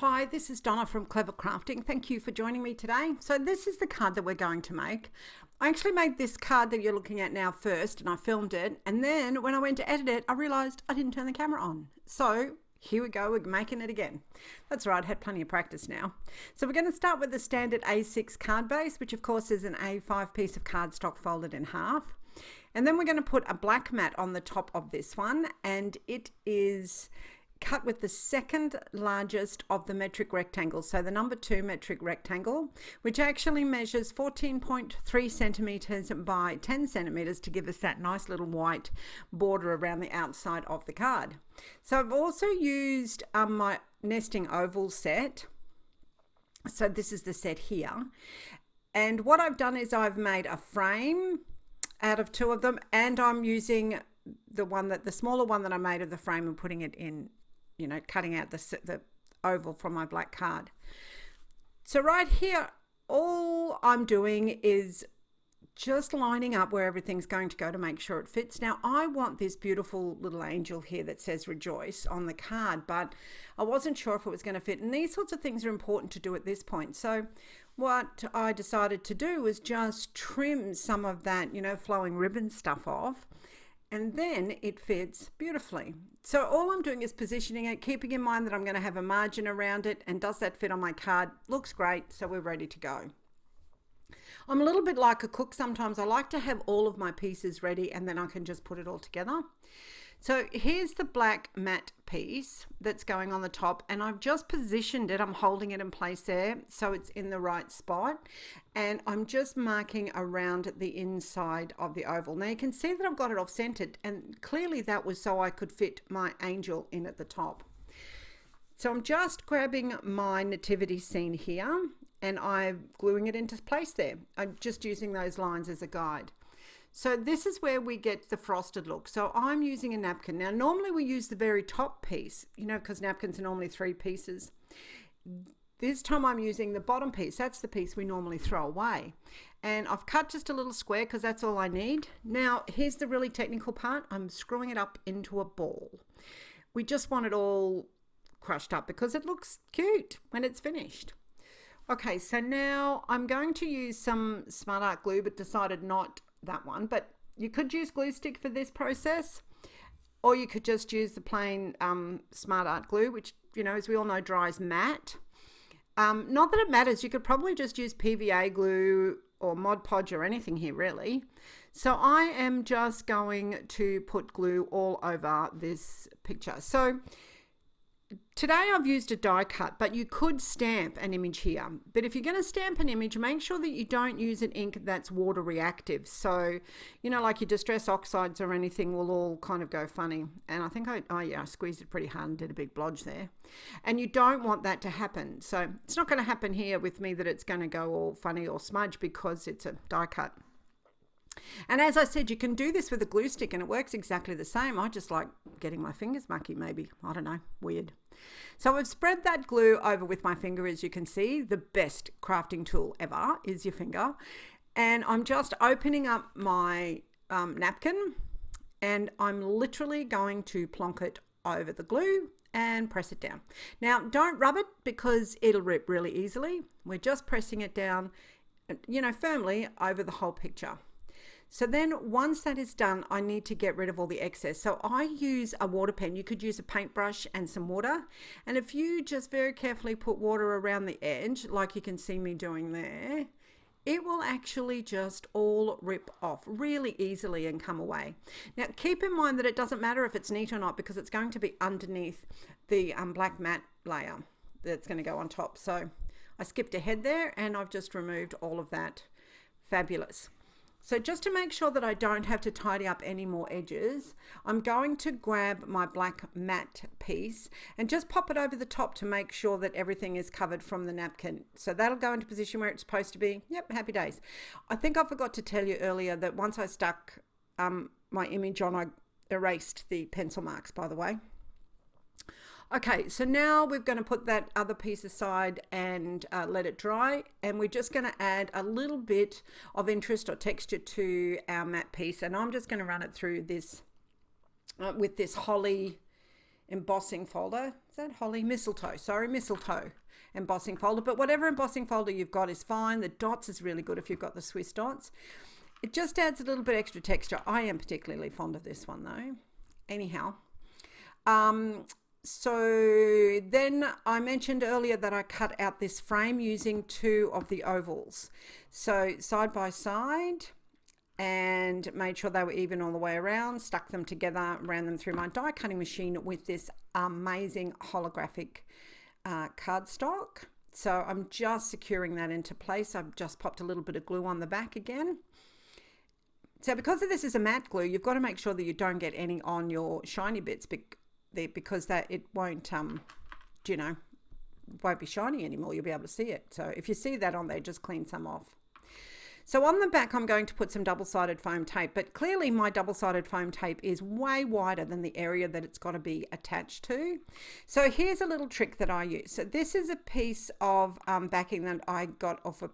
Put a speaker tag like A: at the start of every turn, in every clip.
A: Hi, this is Donna from Clever Crafting. Thank you for joining me today. So this is the card that we're going to make. I actually made this card that you're looking at now first, and I filmed it. And then when I went to edit it, I realized I didn't turn the camera on. So here we go, we're making it again. That's right, I had plenty of practice now. So we're going to start with the standard A6 card base, which of course is an A5 piece of cardstock folded in half. And then we're going to put a black mat on the top of this one, and it is cut with the second largest of the metric rectangles, so the number 2 metric rectangle, which actually measures 14.3 centimeters by 10 centimeters to give us that nice little white border around the outside of the card. So I've also used my nesting oval set. So this is the set here, and what I've done is I've made a frame out of 2 of them, and I'm using the smaller one that I made of the frame and putting it in, cutting out the oval from my black card. So right here, all I'm doing is just lining up where everything's going to go to make sure it fits. Now, I want this beautiful little angel here that says rejoice on the card, but I wasn't sure if it was going to fit. And these sorts of things are important to do at this point. So what I decided to do was just trim some of that, flowing ribbon stuff off, and then it fits beautifully. So all I'm doing is positioning it, keeping in mind that I'm going to have a margin around it, and does that fit on my card? Looks great, so we're ready to go. I'm a little bit like a cook sometimes. I like to have all of my pieces ready and then I can just put it all together. So here's the black matte piece that's going on the top, and I've just positioned it. I'm holding it in place there so it's in the right spot, and I'm just marking around the inside of the oval. Now you can see that I've got it off centered, and clearly that was so I could fit my angel in at the top. So I'm just grabbing my nativity scene here and I'm gluing it into place there. I'm just using those lines as a guide. So this is where we get the frosted look. So I'm using a napkin. Now, normally we use the very top piece, because napkins are normally 3 pieces. This time I'm using the bottom piece. That's the piece we normally throw away. And I've cut just a little square because that's all I need. Now, here's the really technical part. I'm screwing it up into a ball. We just want it all crushed up because it looks cute when it's finished. Okay, so now I'm going to use some Smart Art glue, but decided not that one, but you could use glue stick for this process, or you could just use the plain Smart Art glue, which as we all know dries matte. Not that it matters, you could probably just use PVA glue or Mod Podge or anything here really. So I am just going to put glue all over this picture. So today I've used a die cut, but you could stamp an image here. But if you're going to stamp an image, make sure that you don't use an ink that's water reactive. So, like your Distress Oxides or anything will all kind of go funny. And I think I squeezed it pretty hard and did a big blodge there. And you don't want that to happen. So it's not going to happen here with me that it's going to go all funny or smudge because it's a die cut. And as I said, you can do this with a glue stick and it works exactly the same. I just like getting my fingers mucky, maybe. I don't know, weird. So I've spread that glue over with my finger, as you can see. The best crafting tool ever is your finger. And I'm just opening up my napkin, and I'm literally going to plonk it over the glue and press it down. Now, don't rub it because it'll rip really easily. We're just pressing it down, firmly over the whole picture. So then once that is done, I need to get rid of all the excess. So I use a water pen. You could use a paintbrush and some water. And if you just very carefully put water around the edge, like you can see me doing there, it will actually just all rip off really easily and come away. Now, keep in mind that it doesn't matter if it's neat or not because it's going to be underneath the black matte layer that's going to go on top. So I skipped ahead there and I've just removed all of that. Fabulous. So just to make sure that I don't have to tidy up any more edges, I'm going to grab my black matte piece and just pop it over the top to make sure that everything is covered from the napkin. So that'll go into position where it's supposed to be. Yep, happy days. I think I forgot to tell you earlier that once I stuck my image on, I erased the pencil marks, by the way. Okay, so now we're going to put that other piece aside and let it dry, and we're just going to add a little bit of interest or texture to our matte piece, and I'm just going to run it through this with this holly embossing folder. Is that holly? Mistletoe. Sorry, mistletoe embossing folder. But whatever embossing folder you've got is fine. The dots is really good if you've got the Swiss dots. It just adds a little bit extra texture. I am particularly fond of this one though. Anyhow, so then I mentioned earlier that I cut out this frame using 2 of the ovals. So side by side, and made sure they were even all the way around, stuck them together, ran them through my die cutting machine with this amazing holographic cardstock. So I'm just securing that into place. I've just popped a little bit of glue on the back again. So because this is a matte glue, you've got to make sure that you don't get any on your shiny bits because that it won't, you know, won't be shiny anymore. You'll be able to see it. So if you see that on there, just clean some off. So on the back, I'm going to put some double-sided foam tape, but clearly my double-sided foam tape is way wider than the area that it's got to be attached to. So here's a little trick that I use. So this is a piece of backing that I got off a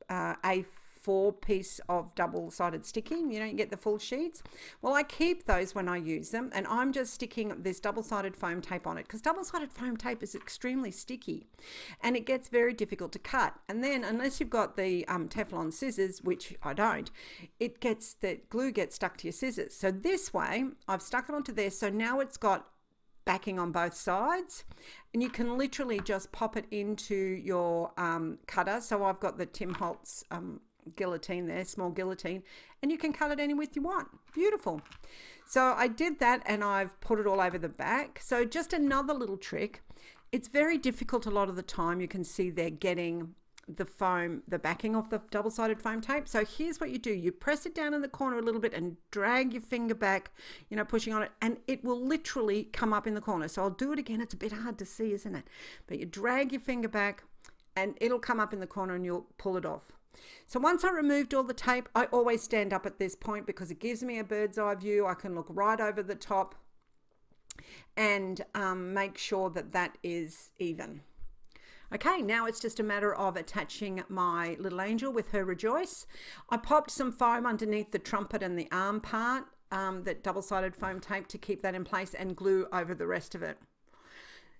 A: A4 piece of double-sided sticking. You don't get the full sheets. Well, I keep those when I use them, and I'm just sticking this double-sided foam tape on it because double-sided foam tape is extremely sticky and it gets very difficult to cut. And then unless you've got the Teflon scissors, which I don't, the glue gets stuck to your scissors. So this way I've stuck it onto there, so now it's got backing on both sides, and you can literally just pop it into your cutter. So I've got the Tim Holtz guillotine there, small guillotine, and you can cut it any width you want. Beautiful. So I did that and I've put it all over the back. So just another little trick. It's very difficult a lot of the time. You can see they're getting the foam, the backing of the double-sided foam tape. So here's what you do. You press it down in the corner a little bit and drag your finger back, you know, pushing on it, and it will literally come up in the corner. So I'll do it again. It's a bit hard to see, isn't it? But you drag your finger back and it'll come up in the corner and you'll pull it off. So once I removed all the tape, I always stand up at this point because it gives me a bird's eye view. I can look right over the top and make sure that that is even. Okay, now it's just a matter of attaching my little angel with her rejoice. I popped some foam underneath the trumpet and the arm part, that double-sided foam tape to keep that in place, and glue over the rest of it.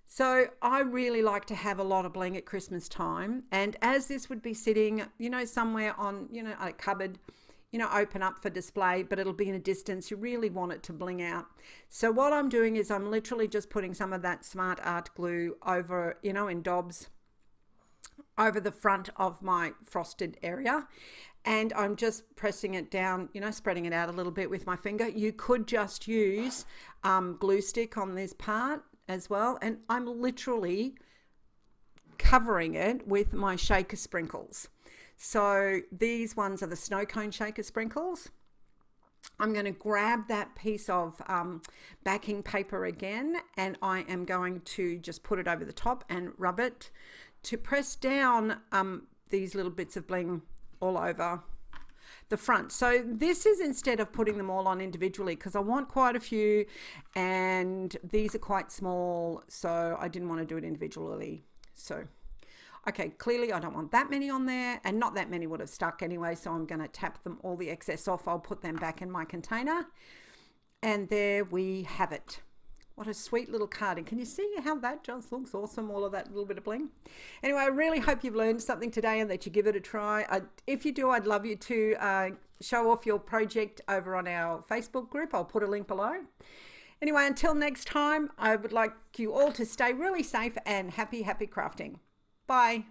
A: So I really like to have a lot of bling at Christmas time, and as this would be sitting, you know, somewhere on, you know, a cupboard, you know, open up for display, but it'll be in a distance, you really want it to bling out. So what I'm doing is I'm literally just putting some of that Smart Art glue over, you know, in dobs over the front of my frosted area, and I'm just pressing it down, you know, spreading it out a little bit with my finger. You could just use glue stick on this part as well, and I'm literally covering it with my shaker sprinkles. So these ones are the snow cone shaker sprinkles. I'm going to grab that piece of backing paper again, and I am going to just put it over the top and rub it to press down these little bits of bling all over the front. So this is instead of putting them all on individually, because I want quite a few and these are quite small, so I didn't want to do it individually. So okay, clearly I don't want that many on there, and not that many would have stuck anyway, so I'm going to tap them all the excess off. I'll put them back in my container, and there we have it. What a sweet little card. And can you see how that just looks awesome, all of that little bit of bling? Anyway, I really hope you've learned something today and that you give it a try. If you do, I'd love you to show off your project over on our Facebook group. I'll put a link below. Anyway, until next time, I would like you all to stay really safe and happy crafting. Bye.